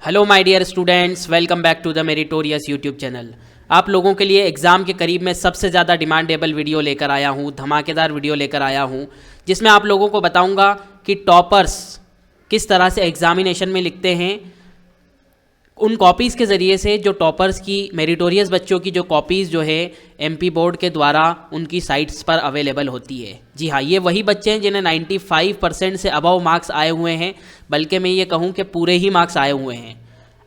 Hello my dear students, welcome back to the meritorious YouTube channel. आप लोगों के लिए एग्ज़ाम के करीब में सबसे ज़्यादा डिमांडेबल वीडियो लेकर आया हूँ, धमाकेदार वीडियो लेकर आया हूँ, जिसमें आप लोगों को बताऊँगा कि टॉपर्स किस तरह से एग्जामिनेशन में लिखते हैं। उन कॉपीज़ के ज़रिए से जो टॉपर्स की, मेरिटोरियस बच्चों की जो कॉपीज़ जो है एमपी बोर्ड के द्वारा उनकी साइट्स पर अवेलेबल होती है। जी हाँ, ये वही बच्चे हैं जिन्हें 95% से अबव मार्क्स आए हुए हैं, बल्कि मैं ये कहूँ कि पूरे ही मार्क्स आए हुए हैं।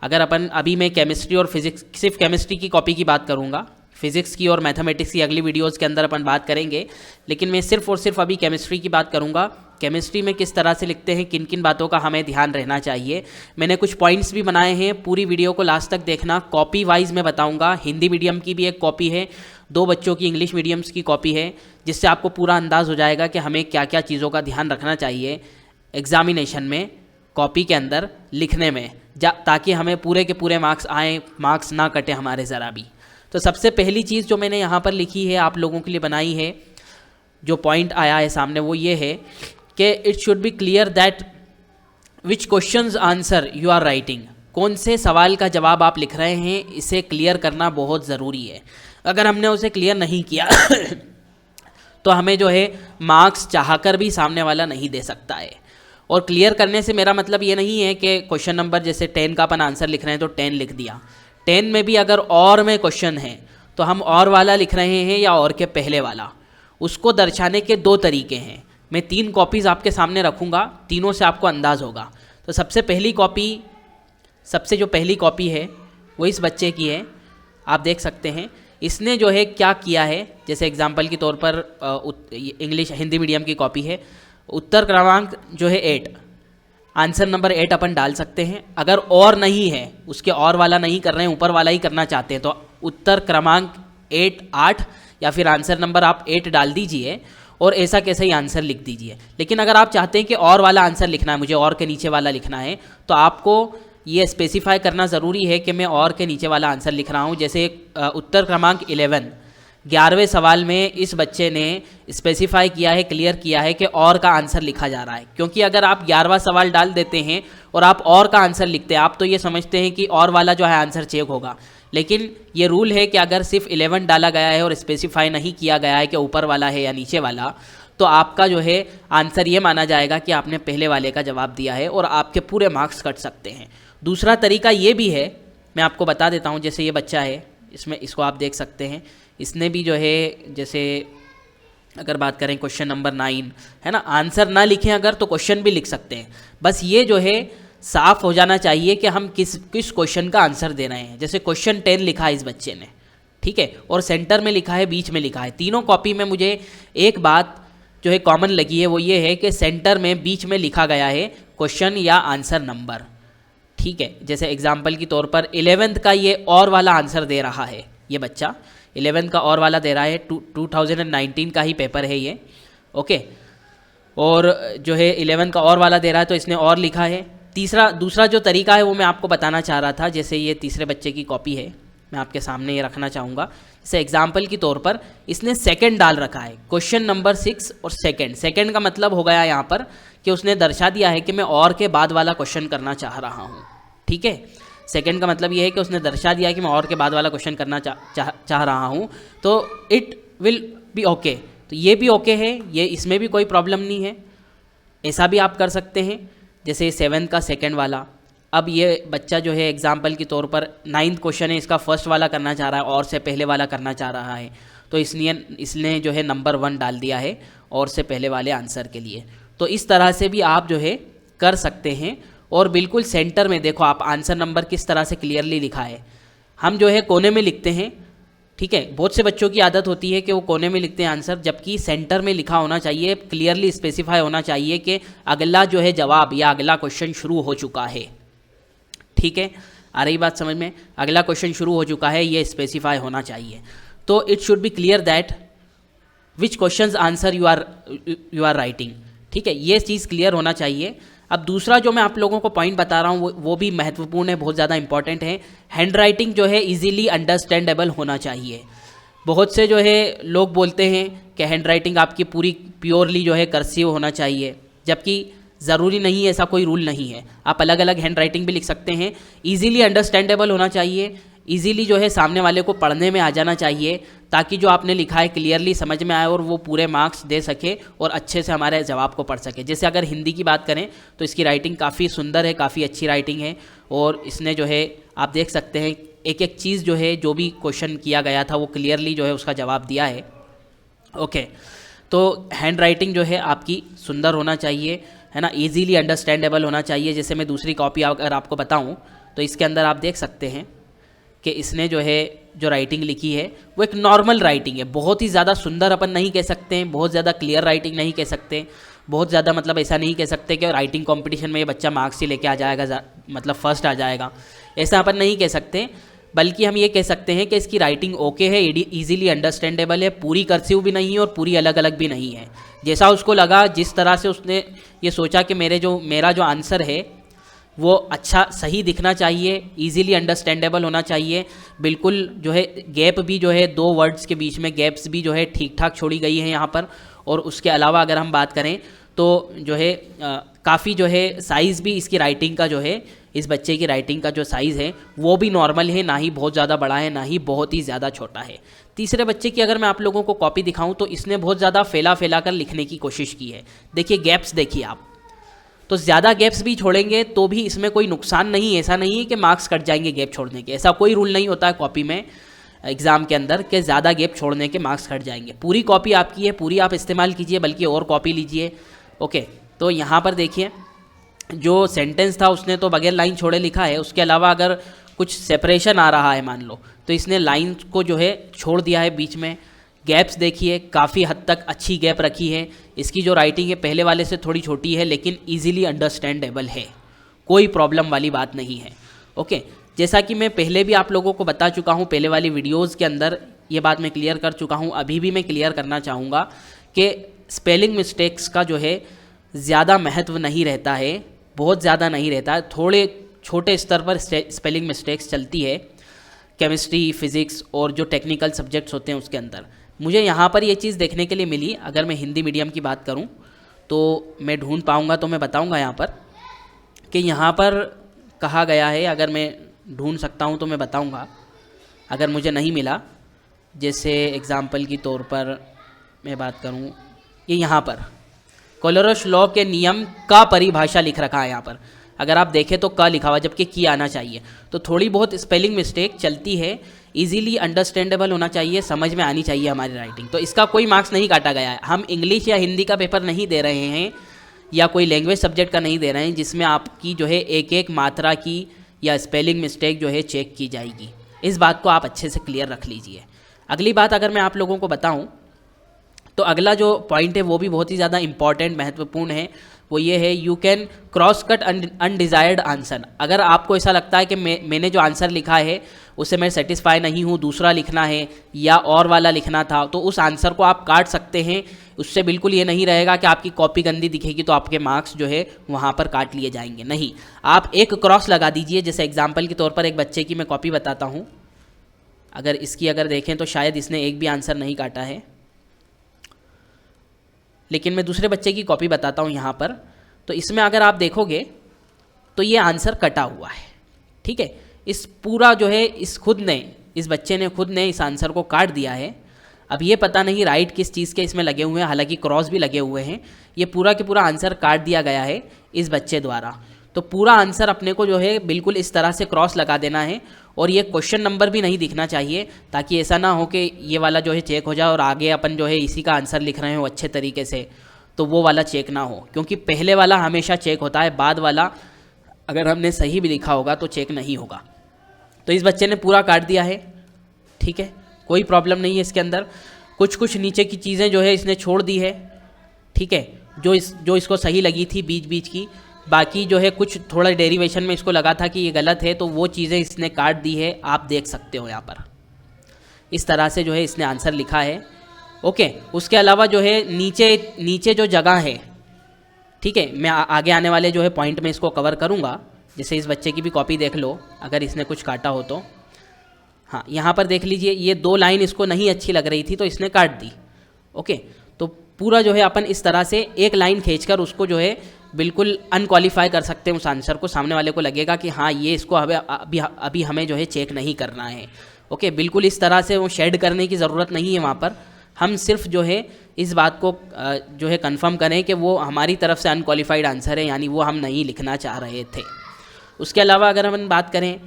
अगर अपन अभी मैं केमिस्ट्री और फिजिक्स, सिर्फ केमिस्ट्री की कॉपी की बात करूँगा, फिजिक्स की और मैथमेटिक्स की अगली वीडियोज़ के अंदर अपन बात करेंगे, लेकिन मैं सिर्फ और सिर्फ अभी केमिस्ट्री की बात करूँगा। केमिस्ट्री में किस तरह से लिखते हैं, किन किन बातों का हमें ध्यान रहना चाहिए, मैंने कुछ पॉइंट्स भी बनाए हैं। पूरी वीडियो को लास्ट तक देखना। कॉपी वाइज मैं बताऊंगा। हिंदी मीडियम की भी एक कॉपी है, 2 बच्चों की इंग्लिश मीडियम्स की कॉपी है, जिससे आपको पूरा अंदाज़ हो जाएगा कि हमें क्या क्या चीज़ों का ध्यान रखना चाहिए एग्जामिनेशन में, कॉपी के अंदर लिखने में, ताकि हमें पूरे के पूरे मार्क्स आएँ, मार्क्स ना कटे हमारे ज़रा भी। तो सबसे पहली चीज़ जो मैंने यहाँ पर लिखी है, आप लोगों के लिए बनाई है, जो पॉइंट आया है सामने, वो ये है कि it should be clear that which questions answer you are writing. कौन से सवाल का जवाब आप लिख रहे हैं, इसे क्लियर करना बहुत ज़रूरी है। अगर हमने उसे क्लियर नहीं किया तो हमें जो है मार्क्स चाहकर भी सामने वाला नहीं दे सकता है। और क्लियर करने से मेरा मतलब ये नहीं है कि क्वेश्चन नंबर जैसे 10 का अपन आंसर लिख रहे हैं तो 10 लिख दिया। 10 में भी अगर और में क्वेश्चन है तो हम और वाला लिख रहे हैं या और के पहले वाला, उसको दर्शाने के 2 तरीके हैं। मैं 3 कॉपीज़ आपके सामने रखूँगा, तीनों से आपको अंदाज़ होगा। तो सबसे जो पहली कॉपी है वो इस बच्चे की है, आप देख सकते हैं। इसने जो है क्या किया है, जैसे एग्जांपल के तौर पर इंग्लिश हिंदी मीडियम की कॉपी है, उत्तर क्रमांक जो है 8, आंसर नंबर 8 अपन डाल सकते हैं। अगर और नहीं है, उसके और वाला नहीं कर रहे हैं, ऊपर वाला ही करना चाहते हैं, तो उत्तर क्रमांक 8 या फिर आंसर नंबर आप 8 डाल दीजिए और ऐसा कैसे ही आंसर लिख दीजिए। लेकिन अगर आप चाहते हैं कि और वाला आंसर लिखना है, मुझे और के नीचे वाला लिखना है, तो आपको ये स्पेसिफाई करना ज़रूरी है कि मैं और के नीचे वाला आंसर लिख रहा हूँ। जैसे उत्तर क्रमांक 11वें सवाल में इस बच्चे ने स्पेसिफाई किया है, क्लियर किया है कि और का आंसर लिखा जा रहा है। क्योंकि अगर आप 11वां सवाल डाल देते हैं और आप और का आंसर लिखते हैं, आप तो ये समझते हैं कि और वाला जो है आंसर चेक होगा, लेकिन ये रूल है कि अगर सिर्फ 11 डाला गया है और स्पेसिफाई नहीं किया गया है कि ऊपर वाला है या नीचे वाला, तो आपका जो है आंसर ये माना जाएगा कि आपने पहले वाले का जवाब दिया है और आपके पूरे मार्क्स कट सकते हैं। दूसरा तरीका ये भी है, मैं आपको बता देता हूँ। जैसे ये बच्चा है, इसको आप देख सकते हैं, इसने भी जो है, जैसे अगर बात करें क्वेश्चन नंबर 9 है ना, आंसर ना लिखें अगर तो क्वेश्चन भी लिख सकते हैं। बस ये जो है साफ हो जाना चाहिए कि हम किस क्वेश्चन का आंसर दे रहे हैं। जैसे क्वेश्चन 10 लिखा है इस बच्चे ने, ठीक है, और सेंटर में लिखा है, बीच में लिखा है। तीनों कॉपी में मुझे एक बात जो है कॉमन लगी है, वो ये है कि सेंटर में बीच में लिखा गया है क्वेश्चन या आंसर नंबर, ठीक है। जैसे एग्जाम्पल के तौर पर 11th का ये और वाला आंसर दे रहा है, ये बच्चा 11th का और वाला दे रहा है, 2019 का ही पेपर है ये, ओके। और जो है 11th का और वाला दे रहा है, तो इसने और लिखा है। दूसरा जो तरीका है वो मैं आपको बताना चाह रहा था। जैसे ये तीसरे बच्चे की कॉपी है, मैं आपके सामने ये रखना चाहूँगा। जैसे एग्जाम्पल के तौर पर इसने सेकंड डाल रखा है, क्वेश्चन नंबर 6 और सेकंड का मतलब हो गया यहाँ पर कि उसने दर्शा दिया है कि मैं और के बाद वाला क्वेश्चन करना चाह रहा हूँ, ठीक है। सेकंड का मतलब ये है कि उसने दर्शा दिया है कि मैं और के बाद वाला क्वेश्चन करना चाह रहा हूँ, तो इट विल बी ओके। तो ये भी ओके है, ये इसमें भी कोई प्रॉब्लम नहीं है, ऐसा भी आप कर सकते हैं। जैसे 7 का सेकंड वाला, अब ये बच्चा जो है एग्जाम्पल के तौर पर 9th क्वेश्चन है, इसका फर्स्ट वाला करना चाह रहा है और से पहले वाला करना चाह रहा है, तो इसने जो है नंबर 1 डाल दिया है और से पहले वाले आंसर के लिए। तो इस तरह से भी आप जो है कर सकते हैं। और बिल्कुल सेंटर में देखो आप, आंसर नंबर किस तरह से क्लियरली लिखा है। हम जो है कोने में लिखते हैं, ठीक है, बहुत से बच्चों की आदत होती है कि वो कोने में लिखते हैं आंसर, जबकि सेंटर में लिखा होना चाहिए, क्लियरली स्पेसिफाई होना चाहिए कि अगला जो है जवाब या अगला क्वेश्चन शुरू हो चुका है, ठीक है। आ रही बात समझ में? अगला क्वेश्चन शुरू हो चुका है, ये स्पेसिफाई होना चाहिए। तो it should be clear that which questions answer you are writing, ठीक है, ये चीज़ क्लियर होना चाहिए। अब दूसरा जो मैं आप लोगों को पॉइंट बता रहा हूँ वो भी महत्वपूर्ण है, बहुत ज़्यादा इंपॉर्टेंट है। हैंड राइटिंग जो है इजीली अंडरस्टैंडेबल होना चाहिए। बहुत से जो है लोग बोलते हैं कि हैंड राइटिंग आपकी पूरी प्योरली जो है कर्सिव होना चाहिए, जबकि ज़रूरी नहीं है, ऐसा कोई रूल नहीं है। आप अलग अलग हैंड राइटिंग भी लिख सकते हैं। ईजिली अंडरस्टैंडेबल होना चाहिए, ईजिली जो है सामने वाले को पढ़ने में आ जाना चाहिए, ताकि जो आपने लिखा है क्लियरली समझ में आए और वो पूरे मार्क्स दे सके और अच्छे से हमारे जवाब को पढ़ सके। जैसे अगर हिंदी की बात करें तो इसकी राइटिंग काफ़ी सुंदर है, काफ़ी अच्छी राइटिंग है, और इसने जो है आप देख सकते हैं एक एक चीज़ जो है, जो भी क्वेश्चन किया गया था वो क्लियरली जो है उसका जवाब दिया है। ओके, तो हैंड राइटिंग जो है आपकी सुंदर होना चाहिए, है ना, ईजीली अंडरस्टैंडेबल होना चाहिए। जैसे मैं दूसरी कॉपी अगर आपको बताऊँ तो इसके अंदर आप देख सकते हैं कि इसने जो है जो राइटिंग लिखी है वो एक नॉर्मल राइटिंग है, बहुत ही ज़्यादा सुंदर अपन नहीं कह सकते हैं, बहुत ज़्यादा क्लियर राइटिंग नहीं कह सकते, बहुत ज़्यादा मतलब ऐसा नहीं कह सकते कि राइटिंग कंपटीशन में ये बच्चा मार्क्स ही लेके आ जाएगा, मतलब फर्स्ट आ जाएगा, ऐसा अपन नहीं कह सकते। बल्कि हम ये कह सकते हैं कि इसकी राइटिंग ओके है, ईजिली अंडरस्टैंडेबल है, पूरी कर्सिव भी नहीं है और पूरी अलग अलग भी नहीं है। जैसा उसको लगा, जिस तरह से उसने ये सोचा कि मेरा जो आंसर है वो अच्छा सही दिखना चाहिए, इजीली अंडरस्टैंडेबल होना चाहिए, बिल्कुल जो है गैप भी जो है 2 वर्ड्स के बीच में गैप्स भी जो है ठीक ठाक छोड़ी गई है यहाँ पर। और उसके अलावा अगर हम बात करें तो जो है काफ़ी जो है साइज़ भी इसकी राइटिंग का जो है, इस बच्चे की राइटिंग का जो साइज़ है वो भी नॉर्मल है, ना ही बहुत ज़्यादा बड़ा है ना ही बहुत ही ज़्यादा छोटा है। तीसरे बच्चे की अगर मैं आप लोगों को कॉपी दिखाऊं तो इसने बहुत ज़्यादा फैला कर लिखने की कोशिश की है। देखिए गैप्स देखिए आप, तो ज़्यादा गैप्स भी छोड़ेंगे तो भी इसमें कोई नुकसान नहीं है, ऐसा नहीं है कि मार्क्स कट जाएंगे गैप छोड़ने के, ऐसा कोई रूल नहीं होता है कॉपी में एग्ज़ाम के अंदर कि ज़्यादा गैप छोड़ने के मार्क्स कट जाएंगे। पूरी कॉपी आपकी है, पूरी आप इस्तेमाल कीजिए, बल्कि और कॉपी लीजिए। ओके, तो यहाँ पर देखिए जो सेंटेंस था उसने तो बगैर लाइन छोड़े लिखा है, उसके अलावा अगर कुछ सेपरेशन आ रहा है मान लो तो इसने लाइन को जो है छोड़ दिया है बीच में। गैप्स देखिए काफ़ी हद तक अच्छी गैप रखी है, इसकी जो राइटिंग है पहले वाले से थोड़ी छोटी है लेकिन ईजिली अंडरस्टैंडेबल है, कोई प्रॉब्लम वाली बात नहीं है। ओके, जैसा कि मैं पहले भी आप लोगों को बता चुका हूँ, पहले वाली वीडियोज़ के अंदर ये बात मैं क्लियर कर चुका हूँ, अभी भी मैं क्लियर करना चाहूँगा कि स्पेलिंग मिस्टेक्स का जो है ज़्यादा महत्व नहीं रहता है, बहुत ज़्यादा नहीं रहता है, थोड़े छोटे स्तर पर स्पेलिंग मिस्टेक्स चलती है केमिस्ट्री, फिज़िक्स और जो टेक्निकल सब्जेक्ट्स होते हैं उसके अंदर। मुझे यहाँ पर ये चीज़ देखने के लिए मिली, अगर मैं हिंदी मीडियम की बात करूँ तो मैं ढूंढ पाऊँगा तो मैं बताऊँगा यहाँ पर कि यहाँ पर कहा गया है, अगर मैं ढूंढ सकता हूँ तो मैं बताऊँगा, अगर मुझे नहीं मिला, जैसे एग्ज़ाम्पल की तौर पर मैं बात करूँ, ये यहाँ पर कोलोरस लॉ के नियम का परिभाषा लिख रखा है यहाँ पर, अगर आप देखें तो का लिखा हुआ जबकि की आना चाहिए, तो थोड़ी बहुत स्पेलिंग मिस्टेक चलती है। इजीली अंडरस्टैंडेबल होना चाहिए, समझ में आनी चाहिए हमारी राइटिंग, तो इसका कोई मार्क्स नहीं काटा गया है। हम इंग्लिश या हिंदी का पेपर नहीं दे रहे हैं या कोई लैंग्वेज सब्जेक्ट का नहीं दे रहे हैं जिसमें आपकी जो है एक एक मात्रा की या स्पेलिंग मिस्टेक जो है चेक की जाएगी। इस बात को आप अच्छे से क्लियर रख लीजिए। अगली बात अगर मैं आप लोगों को बताऊँ तो अगला जो पॉइंट है वो भी बहुत ही ज़्यादा इंपॉर्टेंट महत्वपूर्ण है, वो ये है you can cross cut undesired answer. अगर आपको ऐसा लगता है कि मैंने जो आंसर लिखा है उससे मैं सेटिस्फाई नहीं हूँ, दूसरा लिखना है या और वाला लिखना था, तो उस आंसर को आप काट सकते हैं। उससे बिल्कुल ये नहीं रहेगा कि आपकी कॉपी गंदी दिखेगी तो आपके मार्क्स जो है वहाँ पर काट लिए जाएंगे, नहीं, आप एक क्रॉस लगा दीजिए। जैसे एग्जाम्पल के तौर पर एक बच्चे की मैं कॉपी बताता हूँ, अगर इसकी अगर देखें तो शायद इसने एक भी आंसर नहीं काटा है, लेकिन मैं दूसरे बच्चे की कॉपी बताता हूँ यहाँ पर। तो इसमें अगर आप देखोगे तो ये आंसर कटा हुआ है, ठीक है। इस पूरा जो है इस बच्चे ने खुद ने इस आंसर को काट दिया है। अब ये पता नहीं राइट किस चीज़ के इसमें लगे हुए हैं, हालांकि क्रॉस भी लगे हुए हैं। ये पूरा के पूरा आंसर काट दिया गया है इस बच्चे द्वारा। तो पूरा आंसर अपने को जो है बिल्कुल इस तरह से क्रॉस लगा देना है, और ये क्वेश्चन नंबर भी नहीं दिखना चाहिए, ताकि ऐसा ना हो कि ये वाला जो है चेक हो जाए और आगे अपन जो है इसी का आंसर लिख रहे हो अच्छे तरीके से, तो वो वाला चेक ना हो, क्योंकि पहले वाला हमेशा चेक होता है, बाद वाला अगर हमने सही भी लिखा होगा तो चेक नहीं होगा। तो इस बच्चे ने पूरा काट दिया है, ठीक है, कोई प्रॉब्लम नहीं है इसके अंदर। कुछ नीचे की चीज़ें जो है इसने छोड़ दी है, ठीक है, जो इसको सही लगी थी बीच बीच की। बाकी जो है कुछ थोड़ा डेरिवेशन में इसको लगा था कि ये गलत है, तो वो चीज़ें इसने काट दी है, आप देख सकते हो यहाँ पर। इस तरह से जो है इसने आंसर लिखा है। ओके, उसके अलावा जो है नीचे जो जगह है, ठीक है, मैं आगे आने वाले जो है पॉइंट में इसको कवर करूँगा। जैसे इस बच्चे की भी कॉपी देख लो, अगर इसने कुछ काटा हो तो। हाँ, यहाँ पर देख लीजिए, ये 2 लाइन इसको नहीं अच्छी लग रही थी तो इसने काट दी। ओके, तो पूरा जो है अपन इस तरह से एक लाइन खींचकर उसको जो है बिल्कुल अनक्वालिफाई कर सकते हैं उस आंसर को। सामने वाले को लगेगा कि हाँ ये इसको अभी हमें जो है चेक नहीं करना है। ओके, बिल्कुल इस तरह से वो शेड करने की ज़रूरत नहीं है। वहाँ पर हम सिर्फ जो है इस बात को जो है कंफर्म करें कि वो हमारी तरफ से अनक्वालिफाइड आंसर है, यानी वो हम नहीं लिखना चाह रहे थे। उसके अलावा अगर हम बात करें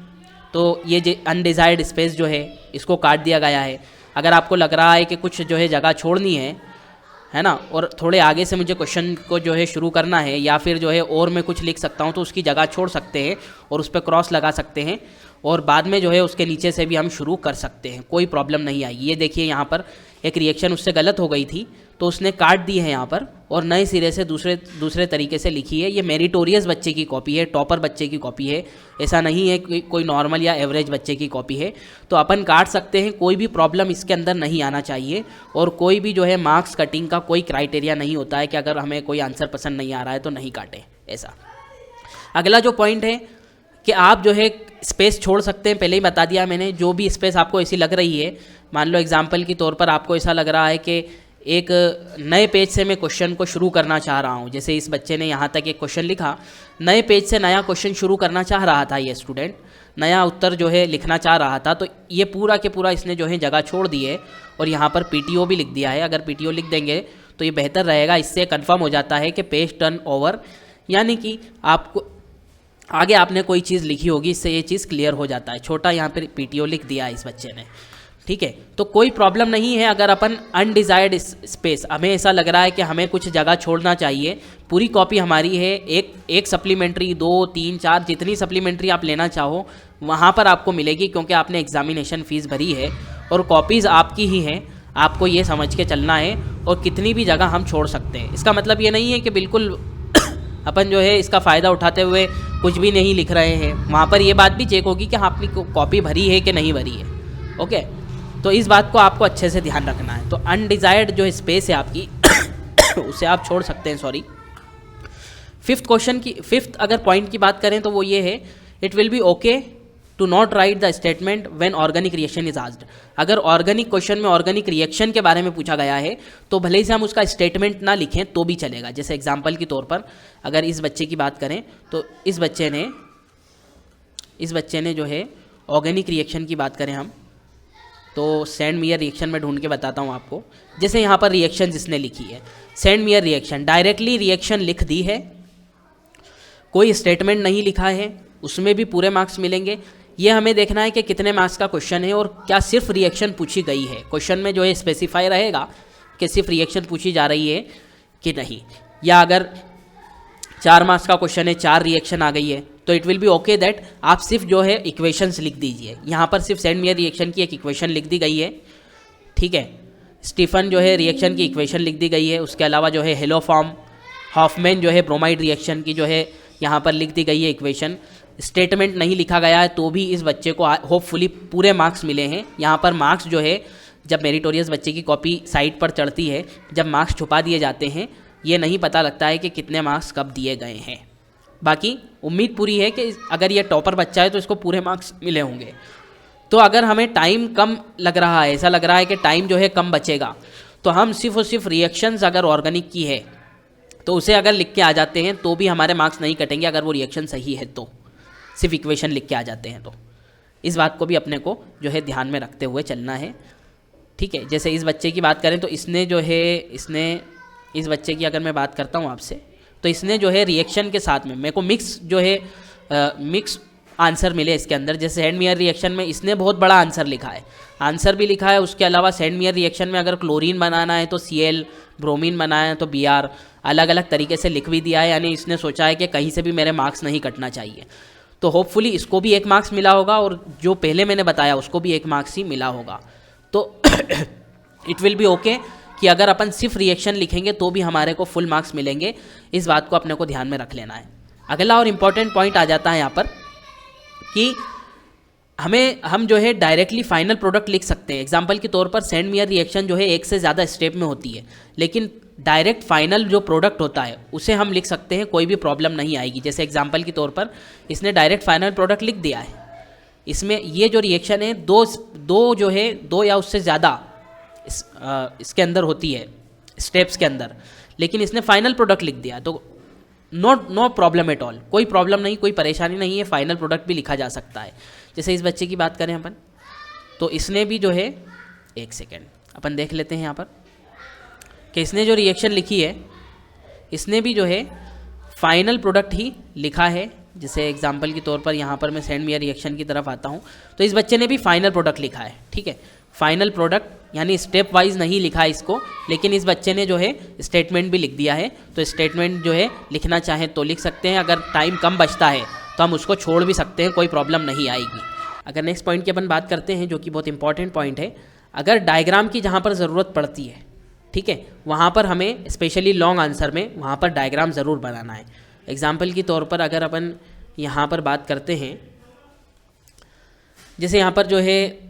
तो ये अनडिज़ायर्ड स्पेस जो है इसको काट दिया गया है। अगर आपको लग रहा है कि कुछ जो है जगह छोड़नी है ना, और थोड़े आगे से मुझे क्वेश्चन को जो है शुरू करना है, या फिर जो है और मैं कुछ लिख सकता हूँ, तो उसकी जगह छोड़ सकते हैं और उस पर क्रॉस लगा सकते हैं, और बाद में जो है उसके नीचे से भी हम शुरू कर सकते हैं, कोई प्रॉब्लम नहीं आएगी। ये देखिए यहाँ पर एक रिएक्शन उससे गलत हो गई थी तो उसने काट दी है यहाँ पर और नए सिरे से दूसरे तरीके से लिखी है। ये मेरिटोरियस बच्चे की कॉपी है, टॉपर बच्चे की कॉपी है, ऐसा नहीं है कि कोई नॉर्मल या एवरेज बच्चे की कॉपी है। तो अपन काट सकते हैं, कोई भी प्रॉब्लम इसके अंदर नहीं आना चाहिए। और कोई भी जो है मार्क्स कटिंग का कोई क्राइटेरिया नहीं होता है कि अगर हमें कोई आंसर पसंद नहीं आ रहा है तो नहीं काटें, ऐसा। अगला जो पॉइंट है कि आप जो है स्पेस छोड़ सकते हैं, पहले ही बता दिया मैंने। जो भी स्पेस आपको ऐसी लग रही है, मान लो एग्जांपल के तौर पर आपको ऐसा लग रहा है कि एक नए पेज से मैं क्वेश्चन को शुरू करना चाह रहा हूँ, जैसे इस बच्चे ने यहाँ तक एक क्वेश्चन लिखा, नए पेज से नया क्वेश्चन शुरू करना चाह रहा था, ये स्टूडेंट नया उत्तर जो है लिखना चाह रहा था, तो ये पूरा के पूरा इसने जो है जगह छोड़ दी है और यहाँ पर PTO भी लिख दिया है। अगर PTO लिख देंगे तो ये बेहतर रहेगा, इससे कंफर्म हो जाता है कि पेज टर्न ओवर, यानी कि आपको आगे आपने कोई चीज़ लिखी होगी, इससे ये चीज़ क्लियर हो जाता है। छोटा यहाँ पर PTO लिख दिया है इस बच्चे ने, ठीक है। तो कोई प्रॉब्लम नहीं है अगर अपन अनडिज़ायर्ड स्पेस, हमें ऐसा लग रहा है कि हमें कुछ जगह छोड़ना चाहिए। पूरी कॉपी हमारी है, एक सप्लीमेंट्री, 2, 3, 4 जितनी सप्लीमेंट्री आप लेना चाहो वहाँ पर आपको मिलेगी, क्योंकि आपने एग्जामिनेशन फ़ीस भरी है और कॉपीज़ आपकी ही हैं। आपको ये समझ के चलना है और कितनी भी जगह हम छोड़ सकते हैं। इसका मतलब ये नहीं है कि बिल्कुल अपन जो है इसका फ़ायदा उठाते हुए कुछ भी नहीं लिख रहे हैं। वहाँ पर ये बात भी चेक होगी कि हाँ आपने कॉपी भरी है कि नहीं भरी है। ओके, तो इस बात को आपको अच्छे से ध्यान रखना है। तो अनडिज़ायर्ड जो स्पेस है आपकी उसे आप छोड़ सकते हैं, सॉरी। फिफ्थ अगर पॉइंट की बात करें तो वो ये है, it will be okay to not write the statement when organic reaction is asked. अगर ऑर्गेनिक क्वेश्चन में ऑर्गेनिक रिएक्शन के बारे में पूछा गया है तो भले ही से हम उसका स्टेटमेंट ना लिखें तो भी चलेगा। जैसे एग्जाम्पल के तौर पर अगर इस बच्चे की बात करें तो इस बच्चे ने जो है ऑर्गेनिक रिएक्शन की बात करें हम, तो सेंड मियर रिएक्शन में ढूंढ के बताता हूँ आपको। जैसे यहाँ पर रिएक्शन जिसने लिखी है, सेंड मियर रिएक्शन, डायरेक्टली रिएक्शन लिख दी है, कोई स्टेटमेंट नहीं लिखा है, उसमें भी पूरे मार्क्स मिलेंगे। ये हमें देखना है कि कितने मार्क्स का क्वेश्चन है और क्या सिर्फ रिएक्शन पूछी गई है। क्वेश्चन में जो है स्पेसिफाई रहेगा कि सिर्फ रिएक्शन पूछी जा रही है कि नहीं, या अगर 4 मार्क्स का क्वेश्चन है, 4 रिएक्शन आ गई है, तो it will be okay that आप सिर्फ जो है इक्वेशंस लिख दीजिए। यहाँ पर सिर्फ सेंड मियर रिएक्शन की एक इक्वेशन लिख दी गई है, ठीक है। स्टीफन जो है रिएक्शन की इक्वेशन लिख दी गई है। उसके अलावा जो है हेलो फॉर्म हॉफमैन जो है ब्रोमाइड रिएक्शन की जो है यहाँ पर लिख दी गई है इक्वेशन। स्टेटमेंट नहीं लिखा गया है तो भी इस बच्चे को होपफुली पूरे मार्क्स मिले हैं। यहाँ पर मार्क्स जो है जब मेरिटोरियस बच्चे की कॉपी साइट पर चढ़ती है, जब मार्क्स छुपा दिए जाते हैं, ये नहीं पता लगता है कि कितने मार्क्स कब दिए गए हैं। बाकी उम्मीद पूरी है कि अगर ये टॉपर बच्चा है तो इसको पूरे मार्क्स मिले होंगे। तो अगर हमें टाइम कम लग रहा है, ऐसा लग रहा है कि टाइम जो है कम बचेगा, तो हम सिर्फ और सिर्फ रिएक्शंस अगर ऑर्गेनिक की है तो उसे अगर लिख के आ जाते हैं तो भी हमारे मार्क्स नहीं कटेंगे, अगर वो रिएक्शन सही है तो, सिर्फ इक्वेशन लिख के आ जाते हैं तो। इस बात को भी अपने को जो है ध्यान में रखते हुए चलना है, ठीक है। जैसे इस बच्चे की बात करें तो इस बच्चे की अगर मैं बात करता हूँ आपसे, तो इसने जो है रिएक्शन के साथ में मेरे को मिक्स आंसर मिले इसके अंदर। जैसे सेंड मियर रिएक्शन में इसने बहुत बड़ा आंसर लिखा है, आंसर भी लिखा है। उसके अलावा सेंड मियर रिएक्शन में अगर क्लोरीन बनाना है तो Cl, ब्रोमीन बनाना है तो Br, अलग अलग तरीके से लिख भी दिया है। यानी इसने सोचा है कि कहीं से भी मेरे मार्क्स नहीं कटना चाहिए। तो होपफुली इसको भी 1 मार्क्स मिला होगा और जो पहले मैंने बताया उसको भी 1 मार्क्स ही मिला होगा। तो इट विल बी ओके कि अगर अपन सिर्फ रिएक्शन लिखेंगे तो भी हमारे को फुल मार्क्स मिलेंगे। इस बात को अपने को ध्यान में रख लेना है। अगला और इम्पॉर्टेंट पॉइंट आ जाता है यहाँ पर कि हम जो है डायरेक्टली फाइनल प्रोडक्ट लिख सकते हैं। एग्जांपल के तौर पर सेंड मियर रिएक्शन जो है 1 से ज़्यादा स्टेप में होती है, लेकिन डायरेक्ट फाइनल जो प्रोडक्ट होता है उसे हम लिख सकते हैं, कोई भी प्रॉब्लम नहीं आएगी। जैसे एग्जांपल के तौर पर इसने डायरेक्ट फाइनल प्रोडक्ट लिख दिया है। इसमें ये जो रिएक्शन है दो या उससे ज़्यादा इसके अंदर होती है, स्टेप्स के अंदर, लेकिन इसने फाइनल प्रोडक्ट लिख दिया। तो नो प्रॉब्लम एट ऑल, कोई प्रॉब्लम नहीं, कोई परेशानी नहीं है, फाइनल प्रोडक्ट भी लिखा जा सकता है। जैसे इस बच्चे की बात करें अपन, तो इसने भी जो है, एक सेकेंड अपन देख लेते हैं यहाँ पर कि इसने जो रिएक्शन लिखी है, इसने भी जो है फाइनल प्रोडक्ट ही लिखा है। जैसे एग्जांपल के तौर पर यहाँ पर मैं सेंड मी रिएक्शन की तरफ आता हूँ, तो इस बच्चे ने भी फाइनल प्रोडक्ट लिखा है, ठीक है। फाइनल प्रोडक्ट यानी स्टेप वाइज नहीं लिखा है इसको, लेकिन इस बच्चे ने जो है स्टेटमेंट भी लिख दिया है। तो स्टेटमेंट जो है लिखना चाहें तो लिख सकते हैं, अगर टाइम कम बचता है तो हम उसको छोड़ भी सकते हैं, कोई प्रॉब्लम नहीं आएगी। अगर नेक्स्ट पॉइंट की अपन बात करते हैं, जो कि बहुत इंपॉर्टेंट पॉइंट है, अगर डायग्राम की जहाँ पर ज़रूरत पड़ती है, ठीक है, वहाँ पर हमें स्पेशली लॉन्ग आंसर में वहाँ पर डायग्राम ज़रूर बनाना है। एग्जाम्पल के तौर पर अगर अपन यहाँ पर बात करते हैं, जैसे यहाँ पर जो है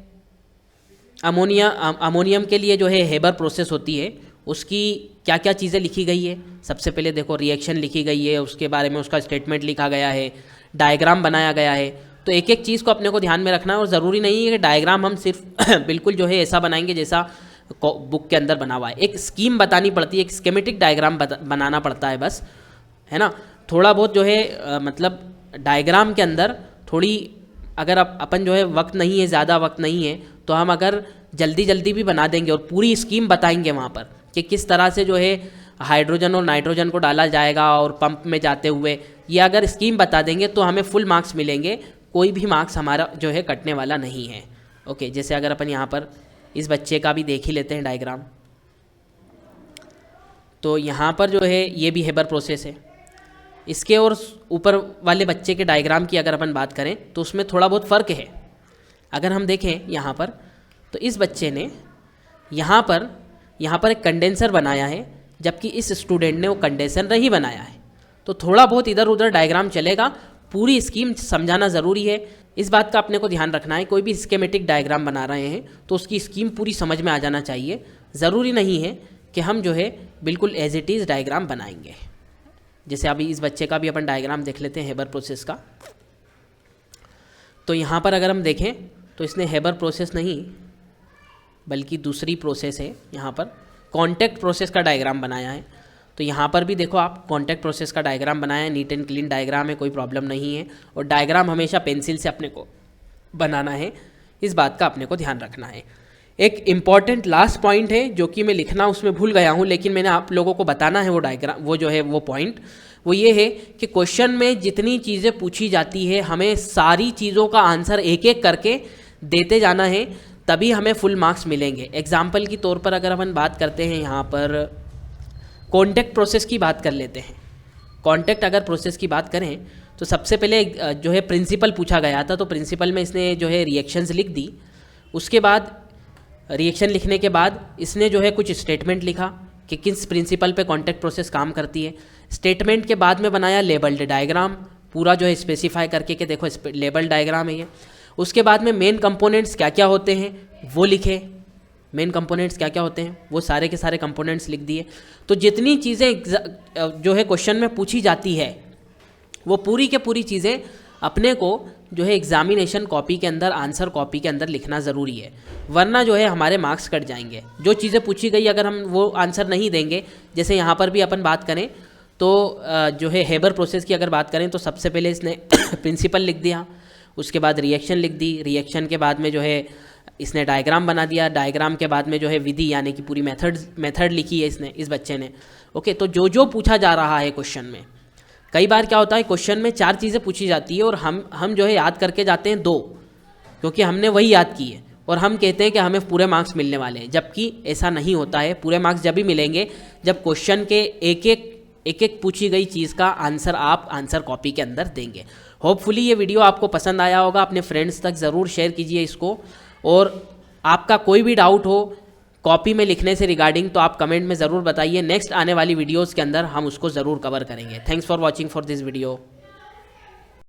अमोनियम के लिए जो है हेबर प्रोसेस होती है, उसकी क्या क्या चीज़ें लिखी गई है। सबसे पहले देखो रिएक्शन लिखी गई है, उसके बारे में उसका स्टेटमेंट लिखा गया है, डायग्राम बनाया गया है। तो एक एक चीज़ को अपने को ध्यान में रखना है, और ज़रूरी नहीं है कि डायग्राम हम सिर्फ बिल्कुल जो है ऐसा बनाएंगे जैसा बुक के अंदर बना हुआ है। एक स्कीम बतानी पड़ती है, एक स्कीमेटिक डायग्राम बनाना पड़ता है बस, है ना। थोड़ा बहुत जो है मतलब डायग्राम के अंदर थोड़ी, अगर अपन जो है वक्त नहीं है, ज़्यादा वक्त नहीं है, तो हम अगर जल्दी जल्दी भी बना देंगे और पूरी स्कीम बताएंगे वहाँ पर कि किस तरह से जो है हाइड्रोजन और नाइट्रोजन को डाला जाएगा और पंप में जाते हुए, ये अगर स्कीम बता देंगे तो हमें फुल मार्क्स मिलेंगे, कोई भी मार्क्स हमारा जो है कटने वाला नहीं है। ओके, जैसे अगर अपन यहाँ पर इस बच्चे का भी देख ही लेते हैं डायग्राम, तो यहाँ पर जो है ये भी हेबर प्रोसेस है। इसके और ऊपर वाले बच्चे के डायग्राम की अगर अपन बात करें तो उसमें थोड़ा बहुत फ़र्क है। अगर हम देखें यहाँ पर, तो इस बच्चे ने यहाँ पर एक कंडेंसर बनाया है, जबकि इस स्टूडेंट ने वो कंडेंसर नहीं बनाया है। तो थोड़ा बहुत इधर उधर डायग्राम चलेगा, पूरी स्कीम समझाना ज़रूरी है। इस बात का अपने को ध्यान रखना है, कोई भी स्कीमेटिक डायग्राम बना रहे हैं तो उसकी स्कीम पूरी समझ में आ जाना चाहिए। ज़रूरी नहीं है कि हम जो है बिल्कुल एज इट इज़ डायग्राम बनाएंगे। जैसे अभी इस बच्चे का भी अपन डायग्राम देख लेते हैं हेबर प्रोसेस का। तो यहाँ पर अगर हम देखें तो इसने हेबर प्रोसेस नहीं बल्कि दूसरी प्रोसेस है, यहाँ पर कॉन्टैक्ट प्रोसेस का डायग्राम बनाया है। तो यहाँ पर भी देखो आप कॉन्टैक्ट प्रोसेस का डायग्राम बनाया है, नीट एंड क्लीन डायग्राम है, कोई प्रॉब्लम नहीं है। और डायग्राम हमेशा पेंसिल से अपने को बनाना है, इस बात का अपने को ध्यान रखना है। एक इम्पॉर्टेंट लास्ट पॉइंट है जो कि मैं लिखना उसमें भूल गया हूँ, लेकिन मैंने आप लोगों को बताना है वो डायग्राम, वो जो है वो पॉइंट, वो ये है कि क्वेश्चन में जितनी चीज़ें पूछी जाती है हमें सारी चीज़ों का आंसर एक एक करके देते जाना है, तभी हमें फुल मार्क्स मिलेंगे। एग्जाम्पल की तौर पर अगर अपन बात करते हैं यहाँ पर कॉन्टैक्ट प्रोसेस की बात कर लेते हैं। कॉन्टैक्ट अगर प्रोसेस की बात करें तो सबसे पहले जो है प्रिंसिपल पूछा गया था, तो प्रिंसिपल में इसने जो है रिएक्शंस लिख दी। उसके बाद रिएक्शन लिखने के बाद इसने जो है कुछ स्टेटमेंट लिखा कि किस प्रिंसिपल पे कॉन्टैक्ट प्रोसेस काम करती है। स्टेटमेंट के बाद में बनाया लेबल्ड डायग्राम, पूरा जो है स्पेसिफाई करके कि देखो लेबल्ड डायग्राम है ये। उसके बाद में मेन कंपोनेंट्स क्या क्या होते हैं वो लिखे, मेन कंपोनेंट्स क्या क्या होते हैं वो सारे के सारे कंपोनेंट्स लिख दिए। तो जितनी चीज़ें जो है क्वेश्चन में पूछी जाती है वो पूरी के पूरी चीज़ें अपने को जो है एग्जामिनेशन कॉपी के अंदर, आंसर कॉपी के अंदर लिखना ज़रूरी है, वरना जो है हमारे मार्क्स कट जाएंगे। जो चीज़ें पूछी गई अगर हम वो आंसर नहीं देंगे, जैसे यहाँ पर भी अपन बात करें तो जो है हेबर प्रोसेस की अगर बात करें तो सबसे पहले इसने प्रिंसिपल लिख दिया, उसके बाद रिएक्शन लिख दी, रिएक्शन के बाद में जो है इसने डायग्राम बना दिया, डायग्राम के बाद में जो है विधि यानी कि पूरी मेथड लिखी है इसने, इस बच्चे ने। ओके, तो जो जो पूछा जा रहा है क्वेश्चन में, कई बार क्या होता है क्वेश्चन में 4 चीज़ें पूछी जाती है और हम जो है याद करके जाते हैं 2, क्योंकि हमने वही याद की है, और हम कहते हैं कि हमें पूरे मार्क्स मिलने वाले हैं, जबकि ऐसा नहीं होता है। पूरे मार्क्स जब भी मिलेंगे जब क्वेश्चन के एक एक पूछी गई चीज़ का आंसर आप आंसर कॉपी के अंदर देंगे। होपफुली ये वीडियो आपको पसंद आया होगा, अपने फ्रेंड्स तक ज़रूर शेयर कीजिए इसको, और आपका कोई भी डाउट हो कॉपी में लिखने से रिगार्डिंग तो आप कमेंट में ज़रूर बताइए। नेक्स्ट आने वाली वीडियोज़ के अंदर हम उसको ज़रूर कवर करेंगे। Thanks for watching for this video.